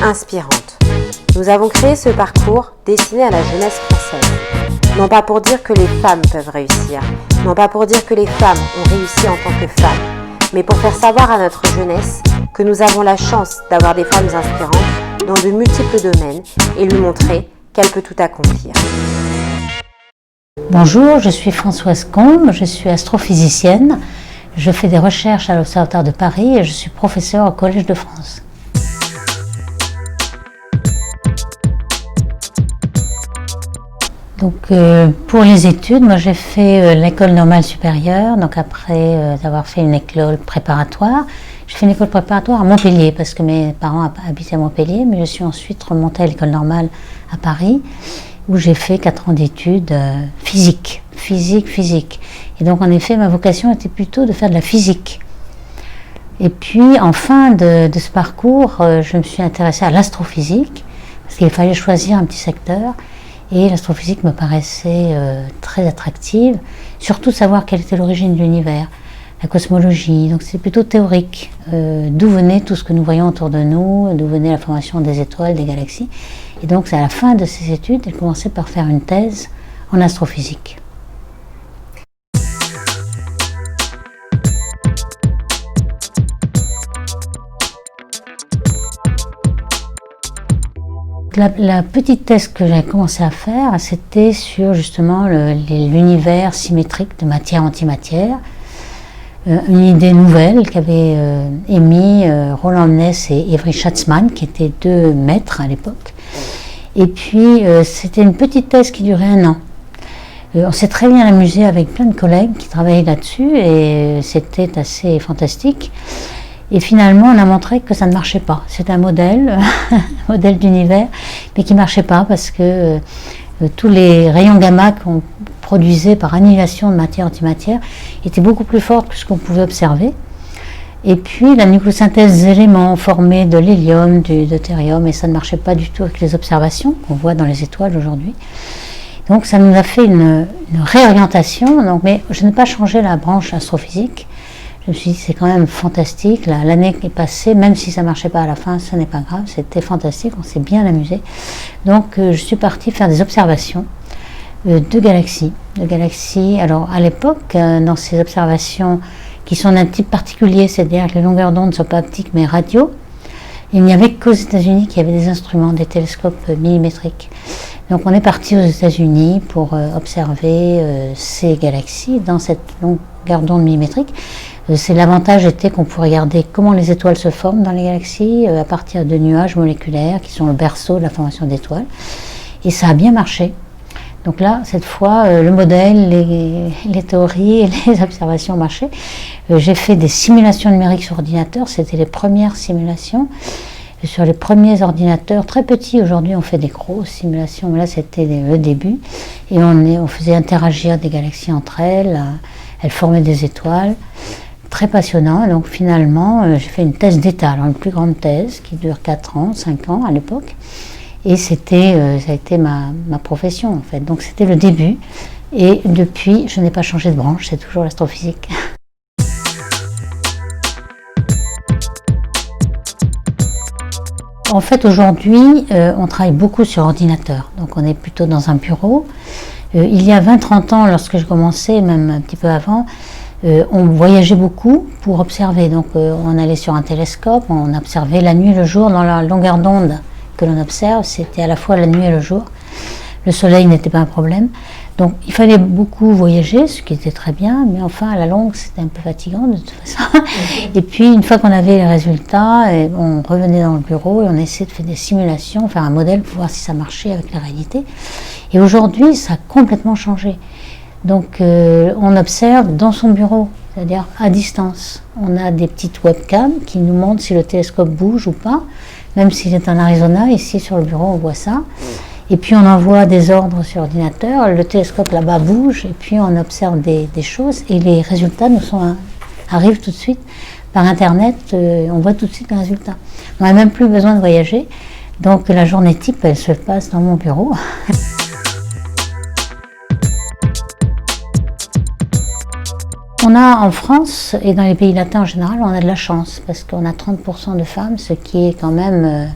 inspirante. Nous avons créé ce parcours destiné à la jeunesse française. Non pas pour dire que les femmes peuvent réussir, non pas pour dire que les femmes ont réussi en tant que femmes, mais pour faire savoir à notre jeunesse que nous avons la chance d'avoir des femmes inspirantes dans de multiples domaines et lui montrer qu'elle peut tout accomplir. Bonjour, je suis Françoise Combe, je suis astrophysicienne. Je fais des recherches à l'Observatoire de Paris et je suis professeure au Collège de France. Donc, pour les études, moi j'ai fait l'école normale supérieure, donc après avoir fait une école préparatoire. J'ai fait une école préparatoire à Montpellier parce que mes parents habitaient à Montpellier, mais je suis ensuite remontée à l'école normale à Paris où j'ai fait 4 ans d'études physique. Et donc en effet, ma vocation était plutôt de faire de la physique. Et puis en fin de ce parcours, je me suis intéressée à l'astrophysique parce qu'il fallait choisir un petit secteur. Et l'astrophysique me paraissait très attractive, surtout savoir quelle était l'origine de l'univers, la cosmologie, donc c'est plutôt théorique, d'où venait tout ce que nous voyons autour de nous, d'où venait la formation des étoiles, des galaxies. Et donc c'est à la fin de ces études, j'ai commencé par faire une thèse en astrophysique. La petite thèse que j'ai commencé à faire, c'était sur justement l'univers symétrique de matière-antimatière. Une idée nouvelle qu'avaient émis Roland Ness et Ivry Schatzman, qui étaient 2 maîtres à l'époque. Et puis c'était une petite thèse qui durait 1 an. On s'est très bien amusé avec plein de collègues qui travaillaient là-dessus et c'était assez fantastique. Et finalement, on a montré que ça ne marchait pas. C'est un modèle d'univers, mais qui ne marchait pas parce que tous les rayons gamma qu'on produisait par annihilation de matière-antimatière étaient beaucoup plus forts que ce qu'on pouvait observer. Et puis, la nucléosynthèse des éléments formait de l'hélium, du deutérium, et ça ne marchait pas du tout avec les observations qu'on voit dans les étoiles aujourd'hui. Donc, ça nous a fait une réorientation. Donc, mais je n'ai pas changé la branche astrophysique. Je me suis dit, c'est quand même fantastique, l'année qui est passée, même si ça ne marchait pas à la fin, ce n'est pas grave, c'était fantastique, on s'est bien amusé. Donc je suis partie faire des observations de galaxies. Alors à l'époque, dans ces observations qui sont d'un type particulier, c'est-à-dire que les longueurs d'onde ne sont pas optiques mais radio, il n'y avait qu'aux États-Unis qu'il y avait des instruments, des télescopes millimétriques. Donc on est parti aux États-Unis pour observer ces galaxies dans cette longueur d'onde millimétrique. L'avantage était qu'on pouvait regarder comment les étoiles se forment dans les galaxies à partir de nuages moléculaires qui sont le berceau de la formation d'étoiles. Et ça a bien marché. Donc là, cette fois, le modèle, les théories et les observations marchaient. J'ai fait des simulations numériques sur ordinateur. C'était les premières simulations. Sur les premiers ordinateurs très petits, aujourd'hui on fait des grosses simulations, mais là c'était le début. Et on faisait interagir des galaxies entre elles. Elles formaient des étoiles. Très passionnant, donc finalement j'ai fait une thèse d'État, alors une plus grande thèse qui dure 4 ans, 5 ans à l'époque, et ça a été ma profession en fait, donc c'était le début, et depuis je n'ai pas changé de branche, c'est toujours l'astrophysique. En fait aujourd'hui on travaille beaucoup sur ordinateur, donc on est plutôt dans un bureau. Il y a 20-30 ans, lorsque je commençais, même un petit peu avant, on voyageait beaucoup pour observer, donc on allait sur un télescope, on observait la nuit et le jour dans la longueur d'onde que l'on observe, c'était à la fois la nuit et le jour. Le soleil n'était pas un problème, donc il fallait beaucoup voyager, ce qui était très bien, mais enfin à la longue c'était un peu fatigant de toute façon. Et puis une fois qu'on avait les résultats, on revenait dans le bureau et on essayait de faire des simulations, faire un modèle pour voir si ça marchait avec la réalité. Et aujourd'hui ça a complètement changé. Donc on observe dans son bureau, c'est-à-dire à distance. On a des petites webcams qui nous montrent si le télescope bouge ou pas, même s'il est en Arizona, ici sur le bureau on voit ça. Et puis on envoie des ordres sur ordinateur, le télescope là-bas bouge, et puis on observe des choses, et les résultats arrivent tout de suite par internet, on voit tout de suite les résultats. On n'a même plus besoin de voyager, donc la journée type elle se passe dans mon bureau. On a en France et dans les pays latins en général, on a de la chance parce qu'on a 30% de femmes, ce qui est quand même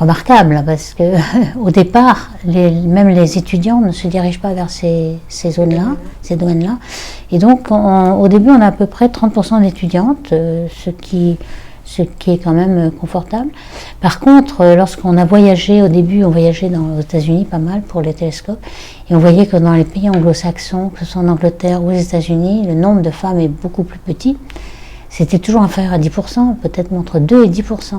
remarquable parce que au départ, même les étudiants ne se dirigent pas vers ces zones-là, ces domaines-là. Et donc, au début, on a à peu près 30% d'étudiantes, ce qui est quand même confortable. Par contre, lorsqu'on a voyagé, au début, on voyageait aux États-Unis pas mal pour les télescopes, et on voyait que dans les pays anglo-saxons, que ce soit en Angleterre ou aux États-Unis, le nombre de femmes est beaucoup plus petit. C'était toujours inférieur à 10%, peut-être entre 2 et 10%.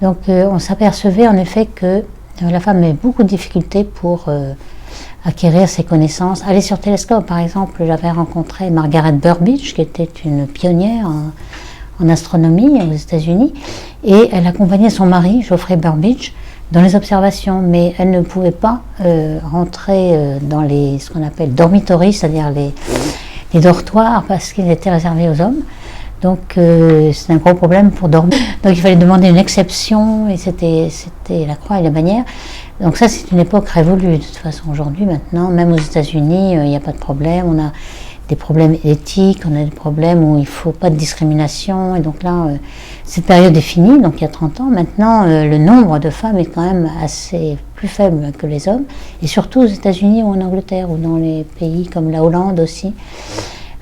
Donc on s'apercevait en effet que la femme avait beaucoup de difficultés pour acquérir ses connaissances. Aller sur télescope, par exemple, j'avais rencontré Margaret Burbidge, qui était une pionnière en astronomie aux États-Unis, et elle accompagnait son mari, Geoffrey Burbidge, dans les observations, mais elle ne pouvait pas rentrer dans ce qu'on appelle dormitories, c'est-à-dire les dortoirs, parce qu'ils étaient réservés aux hommes. Donc c'est un gros problème pour dormir. Donc il fallait demander une exception, et c'était la croix et la bannière. Donc ça, c'est une époque révolue. De toute façon, aujourd'hui, maintenant, même aux États-Unis, il n'y a pas de problème. On a des problèmes éthiques, on a des problèmes où il ne faut pas de discrimination. Et donc là, cette période est finie, donc il y a 30 ans. Maintenant, le nombre de femmes est quand même assez plus faible que les hommes. Et surtout aux États-Unis ou en Angleterre, ou dans les pays comme la Hollande aussi.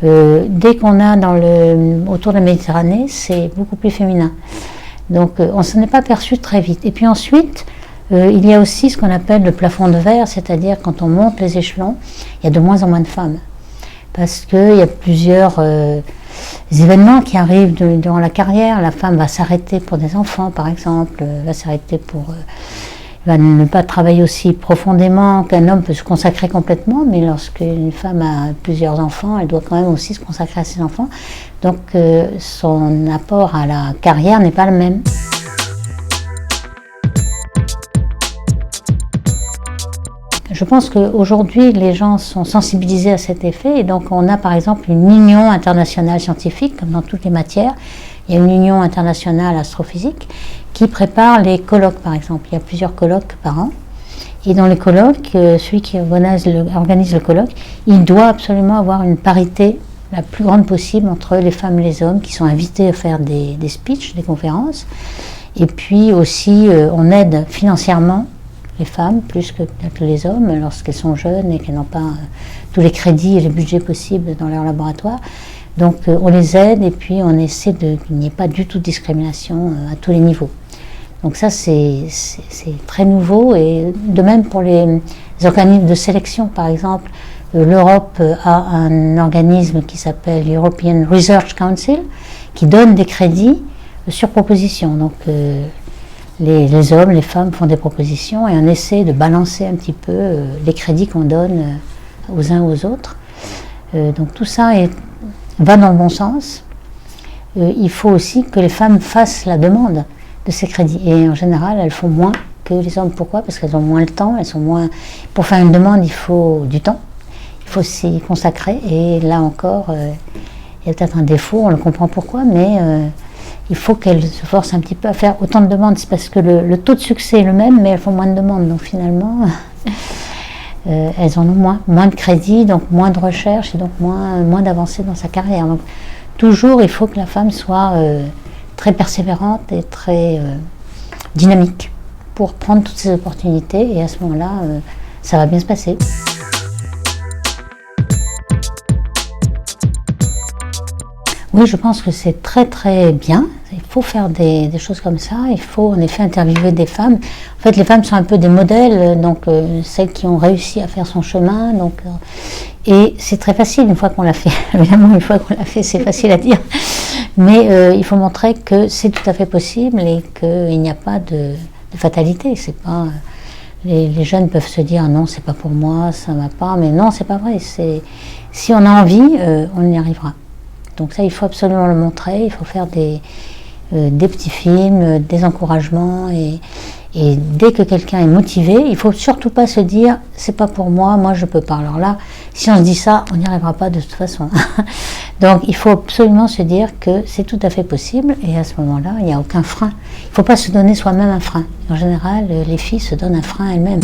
Dès qu'on a autour de la Méditerranée, c'est beaucoup plus féminin. Donc on ne s'en est pas aperçu très vite. Et puis ensuite, il y a aussi ce qu'on appelle le plafond de verre, c'est-à-dire quand on monte les échelons, il y a de moins en moins de femmes. Parce qu'il y a plusieurs événements qui arrivent durant la carrière. La femme va s'arrêter pour des enfants, par exemple, va s'arrêter va ne pas travailler aussi profondément qu'un homme peut se consacrer complètement, mais lorsqu'une femme a plusieurs enfants, elle doit quand même aussi se consacrer à ses enfants. Donc son apport à la carrière n'est pas le même. Je pense qu'aujourd'hui, les gens sont sensibilisés à cet effet, et donc on a par exemple une union internationale scientifique, comme dans toutes les matières. Il y a une union internationale astrophysique qui prépare les colloques, par exemple. Il y a plusieurs colloques par an. Et dans les colloques, celui qui organise le colloque, il doit absolument avoir une parité la plus grande possible entre les femmes et les hommes qui sont invités à faire des speeches, des conférences. Et puis aussi, on aide financièrement les femmes plus que les hommes lorsqu'elles sont jeunes et qu'elles n'ont pas tous les crédits et les budgets possibles dans leur laboratoire. Donc on les aide, et puis on essaie qu'il n'y ait pas du tout de discrimination à tous les niveaux. Donc ça c'est très nouveau, et de même pour les organismes de sélection, par exemple, l'Europe a un organisme qui s'appelle European Research Council qui donne des crédits sur proposition. Donc les hommes, les femmes font des propositions, et on essaie de balancer un petit peu les crédits qu'on donne aux uns aux autres. Donc tout ça va dans le bon sens. Il faut aussi que les femmes fassent la demande de ces crédits. Et en général, elles font moins que les hommes. Pourquoi ? Parce qu'elles ont moins le temps. Pour faire une demande, il faut du temps. Il faut s'y consacrer. Et là encore, il y a peut-être un défaut, on le comprend pourquoi, mais il faut qu'elles se forcent un petit peu à faire autant de demandes. C'est parce que le taux de succès est le même, mais elles font moins de demandes. Donc finalement... elles en ont moins de crédit, donc moins de recherche, et donc moins d'avancée dans sa carrière. Donc toujours, il faut que la femme soit très persévérante et très dynamique pour prendre toutes ces opportunités, et à ce moment-là, ça va bien se passer. Oui, je pense que c'est très très bien. Il faut faire des choses comme ça. Il faut en effet interviewer des femmes. En fait, les femmes sont un peu des modèles, donc celles qui ont réussi à faire son chemin. Et c'est très facile une fois qu'on l'a fait. Évidemment, une fois qu'on l'a fait, c'est facile à dire. Mais il faut montrer que c'est tout à fait possible, et qu'il n'y a pas de fatalité. C'est pas, les jeunes peuvent se dire non, c'est pas pour moi, ça va pas. Mais non, c'est pas vrai. Si on a envie, on y arrivera. Donc ça, il faut absolument le montrer. Il faut faire des petits films, des encouragements, et dès que quelqu'un est motivé, il ne faut surtout pas se dire c'est pas pour moi, moi je peux pas. Alors là, si on se dit ça, on n'y arrivera pas de toute façon. Donc il faut absolument se dire que c'est tout à fait possible, et à ce moment-là, il n'y a aucun frein. Il ne faut pas se donner soi-même un frein. En général, les filles se donnent un frein elles-mêmes.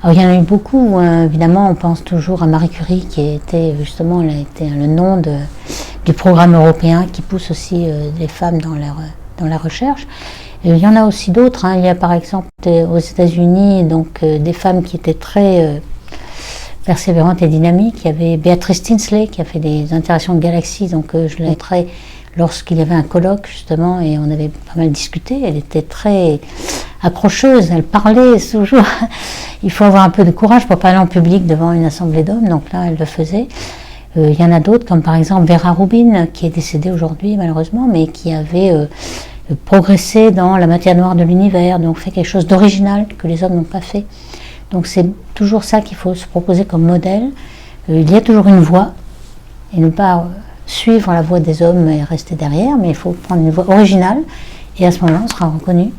Alors, il y en a eu beaucoup, évidemment, on pense toujours à Marie Curie, qui était justement, elle a été le nom de du programme européen qui pousse aussi les femmes dans la recherche. Il y en a aussi d'autres. Il y a par exemple aux États-Unis des femmes qui étaient très persévérantes et dynamiques. Il y avait Beatrice Tinsley qui a fait des interactions de galaxies. Je l'ai montré lorsqu'il y avait un colloque justement et on avait pas mal discuté. Elle était très accrocheuse, elle parlait toujours. Il faut avoir un peu de courage pour parler en public devant une assemblée d'hommes. Donc là, elle le faisait. Il y en a d'autres comme par exemple Vera Rubin qui est décédée aujourd'hui malheureusement, mais qui avait progressé dans la matière noire de l'univers, donc fait quelque chose d'original que les hommes n'ont pas fait. Donc c'est toujours ça qu'il faut se proposer comme modèle. Il y a toujours une voie, et ne pas suivre la voie des hommes et rester derrière, mais il faut prendre une voie originale, et à ce moment-là, on sera reconnu